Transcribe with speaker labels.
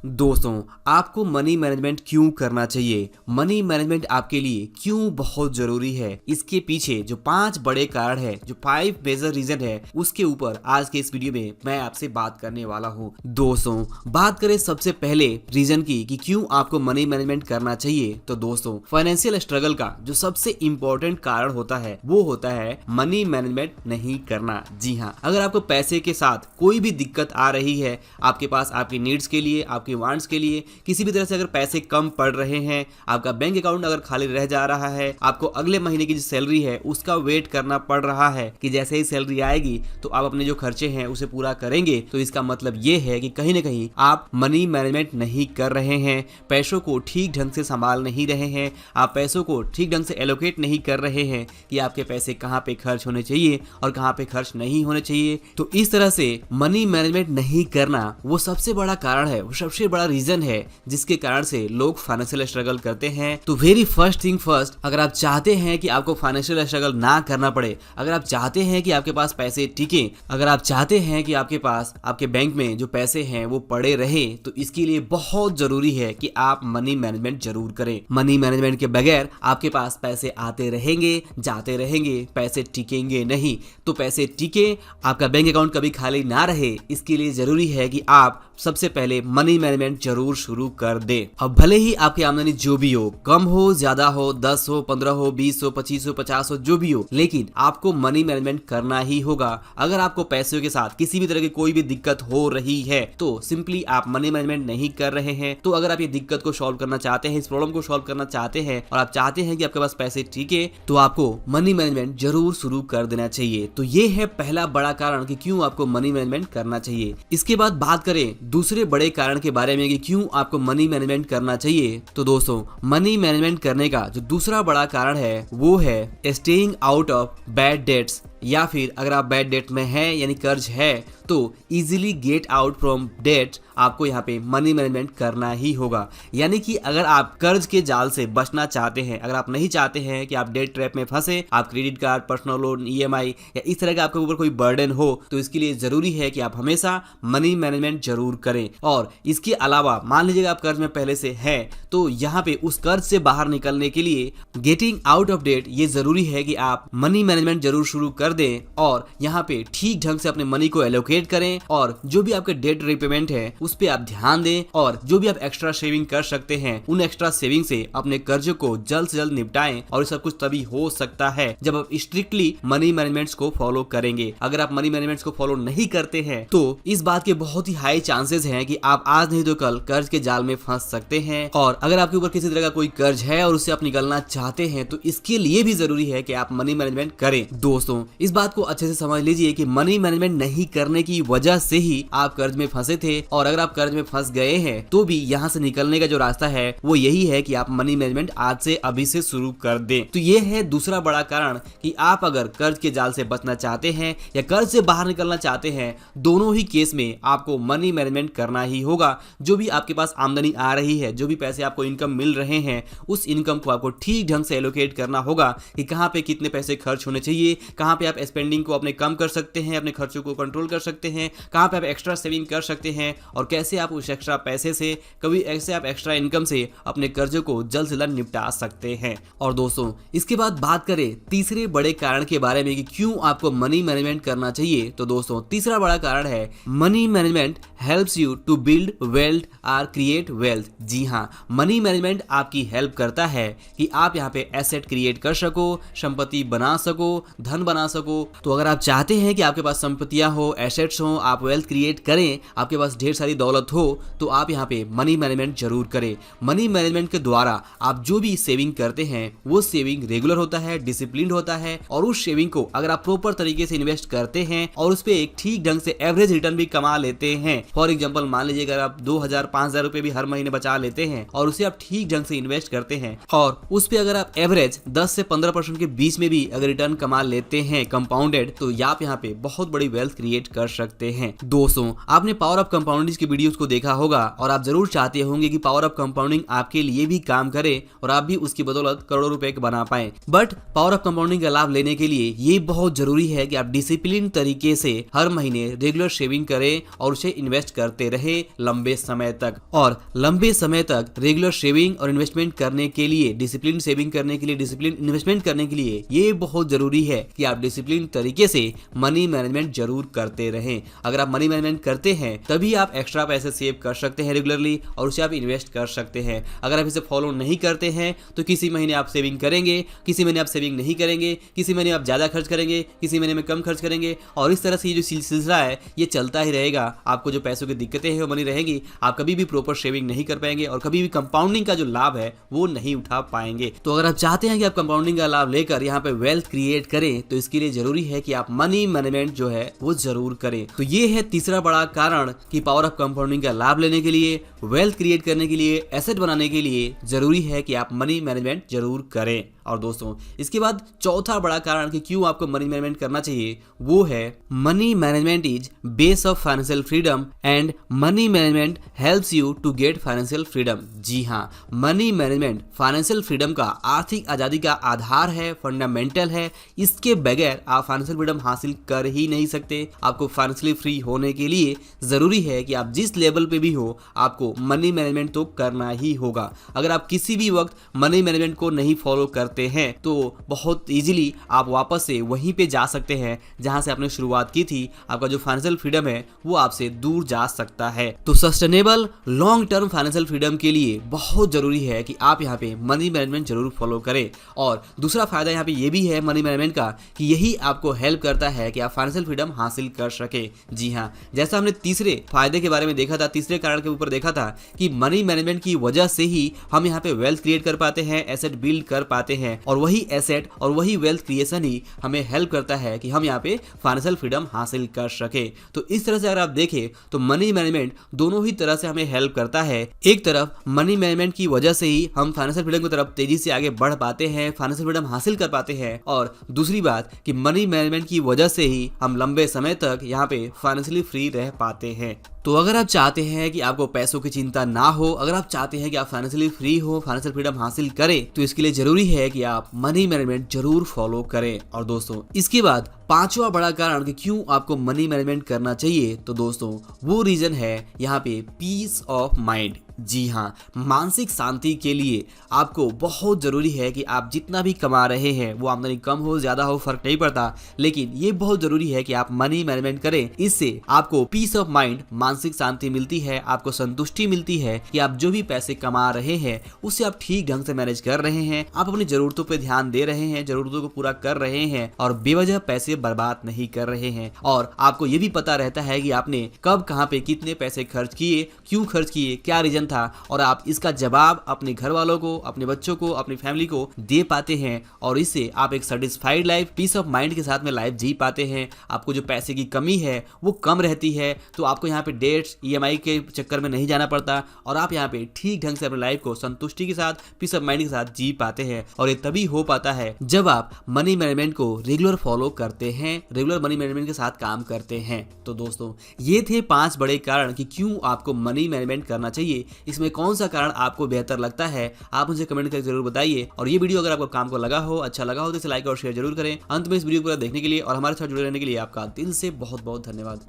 Speaker 1: दोस्तों, आपको money management क्यों करना चाहिए? मनी मैनेजमेंट आपके लिए क्यों बहुत जरूरी है? इसके पीछे जो 5 बड़े कारण है, जो 5 मेजर रीजन है, उसके ऊपर आज के इस वीडियो में मैं आपसे बात करने वाला हूँ। दोस्तों, बात करें सबसे पहले रीजन की कि क्यों आपको मनी मैनेजमेंट करना चाहिए, तो दोस्तों फाइनेंशियल स्ट्रगल का जो सबसे इंपॉर्टेंट कारण होता है वो होता है मनी मैनेजमेंट नहीं करना। जी हाँ, अगर आपको पैसे के साथ कोई भी दिक्कत आ रही है, आपके पास आपकी नीड्स के लिए, आपकी वांट्स के लिए किसी भी तरह से अगर पैसे कम पड़ रहे हैं, आपका बैंक अकाउंट अगर खाली रह जा रहा है, आपको अगले महीने की जो सैलरी है उसका वेट करना पड़ रहा है कि जैसे ही सैलरी आएगी तो आप अपने जो खर्चे हैं उसे पूरा करेंगे, तो इसका मतलब ये है कि कहीं ना कहीं आप मनी मैनेजमेंट नहीं कर रहे हैं, पैसों को ठीक ढंग से संभाल नहीं रहे हैं, आप पैसों को ठीक ढंग से एलोकेट नहीं कर रहे हैं कि आपके पैसे कहाँ पे खर्च होने चाहिए और कहाँ पे खर्च नहीं होने चाहिए। तो इस तरह से मनी मैनेजमेंट नहीं करना वो सबसे बड़ा कारण है, वो सबसे बड़ा रीजन है जिसके कारण से लोग फाइनेंशियल स्ट्रगल करते हैं। तो वेरी फर्स्ट थिंग फर्स्ट, अगर आप चाहते हैं कि आपको फाइनेंशियल स्ट्रगल ना करना पड़े, अगर आप चाहते हैं कि आपके पास पैसे टिके, अगर आप चाहते हैं कि आपके पास आपके बैंक में जो पैसे हैं वो पड़े रहे, तो इसके लिए बहुत जरूरी है कि आप मनी मैनेजमेंट जरूर करें। मनी मैनेजमेंट के बगैर आपके पास पैसे आते रहेंगे, जाते रहेंगे, पैसे टिकेंगे नहीं। तो पैसे टिके, आपका बैंक अकाउंट कभी खाली ना रहे, इसके लिए जरूरी है कि आप सबसे पहले मनी मैनेजमेंट जरूर शुरू कर दे। अब भले ही आपकी आमदनी जो भी हो, कम हो, ज्यादा हो, 10 हो, 15 हो, 20 हो, 25 हो, 50 हो, जो भी हो, लेकिन आपको मनी मैनेजमेंट करना ही होगा। अगर आपको पैसों के साथ किसी भी तरह की कोई भी दिक्कत हो रही है तो सिंपली आप मनी मैनेजमेंट नहीं कर रहे हैं। तो अगर आप ये दिक्कत को सॉल्व करना चाहते हैं, इस प्रॉब्लम को सॉल्व करना चाहते हैं और आप चाहते हैं कि आपके पास पैसे टिके, तो आपको मनी मैनेजमेंट जरूर शुरू कर देना चाहिए। तो ये है पहला बड़ा कारण कि क्यों आपको मनी मैनेजमेंट करना चाहिए। इसके बाद बात करें दूसरे बड़े कारण के बारे में कि क्यों आपको मनी मैनेजमेंट करना चाहिए, तो दोस्तों मनी मैनेजमेंट करने का जो दूसरा बड़ा कारण है वो है staying out of bad debts, या फिर अगर आप बैड डेट में हैं यानी कर्ज है तो easily get out from debt आपको यहाँ पे मनी मैनेजमेंट करना ही होगा। यानी कि अगर आप कर्ज के जाल से बचना चाहते हैं, अगर आप नहीं चाहते हैं कि आप डेट ट्रैप में फंसे, आप credit card, personal loan, EMI या इस तरह का आपके ऊपर कोई बर्डन हो, तो इसके लिए जरूरी है कि आप हमेशा मनी मैनेजमेंट जरूर करें। और इसके अलावा मान लीजिएगा आप कर्ज में पहले से है, तो यहाँ पे उस कर्ज से बाहर निकलने के लिए गेटिंग आउट ऑफ डेट ये जरूरी है कि आप मनी मैनेजमेंट जरूर शुरू कर दें और यहाँ पे ठीक ढंग से अपने मनी को एलोकेट करें और जो भी आपके डेट रिपेमेंट है उस पे आप ध्यान दें और जो भी आप एक्स्ट्रा सेविंग कर सकते हैं उन एक्स्ट्रा सेविंग से अपने कर्ज को जल्द से जल्द निपटाएं। और सब कुछ तभी हो सकता है जब आप स्ट्रिक्टली मनी मैनेजमेंट को फॉलो करेंगे। अगर आप मनी मैनेजमेंट को फॉलो नहीं करते हैं तो इस बात के बहुत ही हाई चांसेस हैं कि आप आज नहीं तो कल कर्ज के जाल में फंस सकते हैं। और अगर आपके ऊपर किसी तरह का कोई कर्ज है और उससे आप निकलना चाहते हैं तो इसके लिए भी जरूरी है कि आप मनी मैनेजमेंट करें। दोस्तों, इस बात को अच्छे से समझ लीजिए कि मनी मैनेजमेंट नहीं करने की वजह से ही आप कर्ज में फंसे थे, और अगर आप कर्ज में फंस गए हैं तो भी यहाँ से निकलने का जो रास्ता है वो यही है कि आप मनी मैनेजमेंट आज से अभी से शुरू कर दें। तो ये है दूसरा बड़ा कारण कि आप अगर कर्ज के जाल से बचना चाहते हैं या कर्ज से बाहर निकलना चाहते हैं, दोनों ही केस में आपको मनी मैनेजमेंट करना ही होगा। जो भी आपके पास आमदनी आ रही है, जो भी पैसे आपको इनकम मिल रहे हैं, उस इनकम को आपको ठीक ढंग से एलोकेट करना होगा कि कहाँ पे कितने पैसे खर्च होने चाहिए, कहाँ पे आप स्पेंडिंग को अपने कम कर सकते हैं, अपने खर्चों को कंट्रोल कर सकते हैं, कहाँ पे आप एक्स्ट्रा सेविंग कर सकते हैं और कैसे आप उस एक्स्ट्रा पैसे से, कभी ऐसे आप एक्स्ट्रा इनकम से अपने कर्जों को जल्द से जल्द निपटा सकते हैं। और दोस्तों, इसके बाद बात करें तीसरे बड़े कारण के बारे में कि क्यों आपको मनी मैनेजमेंट करना चाहिए, तो दोस्तों तीसरा बड़ा कारण है money management helps you to build wealth और क्रिएट वेल्थ। जी हाँ, मनी मैनेजमेंट आपकी हेल्प करता है कि आप यहाँ पे एसेट क्रिएट कर सको, संपत्ति बना सको, धन बना सको। तो अगर आप चाहते हैं कि आपके पास संपत्तियां हो, एसेट्स हो, आप वेल्थ क्रिएट करें, आपके पास ढेर सारी दौलत हो, तो आप यहाँ पे मनी मैनेजमेंट जरूर करें। मनी मैनेजमेंट के द्वारा आप जो भी सेविंग करते हैं वो सेविंग रेगुलर होता है, डिसिप्लिन होता है, और उस सेविंग को अगर आप प्रॉपर तरीके से इन्वेस्ट करते हैं और उस पे एक ठीक ढंग से एवरेज रिटर्न भी कमा लेते हैं। फॉर एग्जांपल मान लीजिए अगर आप 2000 5000 रुपए भी हर महीने बचा लेते हैं और उसे आप ठीक ढंग से इन्वेस्ट करते हैं और उस पे अगर आप एवरेज 10 से 15% के बीच में भी अगर रिटर्न कमा लेते हैं कंपाउंडेड, तो आप यहाँ पे बहुत बड़ी वेल्थ क्रिएट कर सकते हैं। दोस्तों, आपने पावर ऑफ कंपाउंडिंग की वीडियोस को देखा होगा और आप जरूर चाहते होंगे कि पावर ऑफ कंपाउंडिंग आपके लिए भी काम करे और आप भी उसकी बदौलत करोड़ों रुपए बना पाए। बट पावर ऑफ कंपाउंडिंग का लाभ लेने के लिए ये बहुत जरूरी है कि आप डिसिप्लिन तरीके से हर महीने रेगुलर सेविंग करें और उसे इन्वेस्ट करते रहे लंबे समय तक। और लंबे समय तक रेगुलर सेविंग और इन्वेस्टमेंट करने के लिए, डिसिप्लिन सेविंग करने के लिए, डिसिप्लिन इन्वेस्टमेंट करने के लिए ये बहुत जरूरी है कि आप डिसिप्लिन तरीके से मनी मैनेजमेंट जरूर करते रहें। अगर आप मनी मैनेजमेंट करते हैं तभी आप एक्स्ट्रा पैसे सेव कर सकते हैं रेगुलरली और उसे आप इन्वेस्ट कर सकते हैं। अगर आप इसे फॉलो नहीं करते हैं तो किसी महीने आप सेविंग करेंगे, किसी महीने आप सेविंग नहीं करेंगे, किसी महीने आप ज्यादा खर्च करेंगे, किसी महीने में कम खर्च करेंगे और इस तरह से ये जो सिलसिला है ये चलता ही रहेगा। आपको जो पैसों की दिक्कतें हैं वो बनी रहेंगी, आप कभी भी प्रॉपर सेविंग नहीं कर पाएंगे और कभी भी कंपाउंडिंग का जो लाभ है वो नहीं उठा पाएंगे। तो अगर आप चाहते हैं कि आप कंपाउंडिंग का लाभ लेकर यहाँ पे वेल्थ क्रिएट करें तो इसके लिए जरूरी है कि आप मनी मैनेजमेंट जो है वो जरूर करें। तो ये है तीसरा बड़ा कारण कि पावर ऑफ कंपाउंडिंग का लाभ लेने के लिए, वेल्थ क्रिएट करने के लिए, एसेट बनाने के लिए जरूरी है कि आप मनी मैनेजमेंट जरूर करें। और दोस्तों, इसके बाद चौथा बड़ा कारण कि क्यों आपको मनी मैनेजमेंट करना चाहिए वो है money management is base of financial freedom and money management helps you to get financial freedom. जी हाँ, मनी मैनेजमेंट फाइनेंशियल फ्रीडम का, आर्थिक आजादी का आधार है, फंडामेंटल है। इसके बगैर आप फाइनेंशियल फ्रीडम हासिल कर ही नहीं सकते। आपको फाइनेंशियली फ्री होने के लिए जरूरी है कि आप जिस लेवल पे भी हो आपको मनी मैनेजमेंट तो करना ही होगा। अगर आप किसी भी वक्त मनी मैनेजमेंट को नहीं फॉलो करते हैं तो बहुत इजीली आप वापस से वहीं पे जा सकते हैं जहां से आपने शुरुआत की थी। आपका जो फाइनेंशियल फ्रीडम है वो आपसे दूर जा सकता है। तो sustainable long term financial freedom के लिए बहुत जरूरी है कि आप यहाँ पे मनी मैनेजमेंट जरूर फॉलो करें। और दूसरा फायदा यहाँ पे ये भी है मनी मैनेजमेंट का कि यही आपको हेल्प करता है कि आप फाइनेंशियल फ्रीडम हासिल कर सके। जी हाँ, जैसा हमने तीसरे फायदे के बारे में देखा था, तीसरे कारण के ऊपर देखा था कि मनी मैनेजमेंट की वजह से ही हम यहाँ पे वेल्थ क्रिएट कर पाते हैं, एसेट बिल्ड कर पाते हैं और वही एसेट और वही वेल्थ क्रिएशन ही हमें हेल्प करता है कि हम यहाँ पे फाइनेंशियल फ्रीडम हासिल कर सके। तो इस तरह से अगर आप देखें तो मनी मैनेजमेंट दोनों ही तरह से हमें हेल्प करता है। एक तरफ मनी मैनेजमेंट की वजह से ही हम फाइनेंशियल फ्रीडम की तरफ तेजी से आगे बढ़ पाते हैं, फाइनेंशियल फ्रीडम हासिल कर पाते हैं। और दूसरी बात कि मनी मैनेजमेंट की वजह से ही हम लंबे समय तक यहाँ पे फाइनेंशियली फ्री रह पाते हैं। तो अगर आप चाहते हैं कि आपको पैसों की चिंता ना हो, अगर आप चाहते हैं कि आप फाइनेंशियली फ्री हो, फाइनेंशियल फ्रीडम हासिल करें, तो इसके लिए जरूरी है कि आप मनी मैनेजमेंट जरूर फॉलो करें। और दोस्तों, इसके बाद पांचवा बड़ा कारण कि क्यों आपको मनी मैनेजमेंट करना चाहिए, तो दोस्तों वो रीजन है यहाँ पे पीस ऑफ माइंड। जी हाँ, मानसिक शांति के लिए आपको बहुत जरूरी है कि आप जितना भी कमा रहे हैं वो आमदनी कम हो ज्यादा हो फर्क नहीं पड़ता, लेकिन ये बहुत जरूरी है कि आप मनी मैनेजमेंट करें। इससे आपको पीस ऑफ माइंड, मानसिक शांति मिलती है, आपको संतुष्टि मिलती है कि आप जो भी पैसे कमा रहे हैं उससे आप ठीक ढंग से मैनेज कर रहे हैं, आप अपनी जरूरतों पर ध्यान दे रहे हैं, जरूरतों को पूरा कर रहे हैं और बेवजह पैसे बर्बाद नहीं कर रहे हैं। और आपको ये भी पता रहता है कि आपने कब कहाँ पे कितने पैसे खर्च किए, क्यों खर्च किए, क्या रीजन था, और आप इसका जवाब अपने घर वालों को, अपने बच्चों को, अपनी फैमिली को दे पाते हैं। और इससे आप एक satisfied life, peace of mind के साथ में लाइफ जी पाते हैं। आपको जो पैसे की कमी है वो कम रहती है, तो आपको यहाँ पे डेट्स, EMI के चक्कर में नहीं जाना पड़ता और आप यहाँ पे ठीक ढंग से अपनी लाइफ को संतुष्टि के साथ, पीस ऑफ माइंड के साथ जी पाते हैं। और ये तभी हो पाता है जब आप मनी मैनेजमेंट को रेगुलर फॉलो करते हैं, रेगुलर मनी मैनेजमेंट के साथ काम करते हैं। तो दोस्तों, ये थे 5 बड़े कारण कि क्यों आपको मनी मैनेजमेंट करना चाहिए। इसमें कौन सा कारण आपको बेहतर लगता है, आप मुझे कमेंट करके जरूर बताइए। और ये वीडियो अगर आपको काम को लगा हो, अच्छा लगा हो तो इसे लाइक और शेयर जरूर करें। अंत में इस वीडियो को देखने के लिए और हमारे साथ जुड़े रहने के लिए आपका दिल से बहुत बहुत धन्यवाद।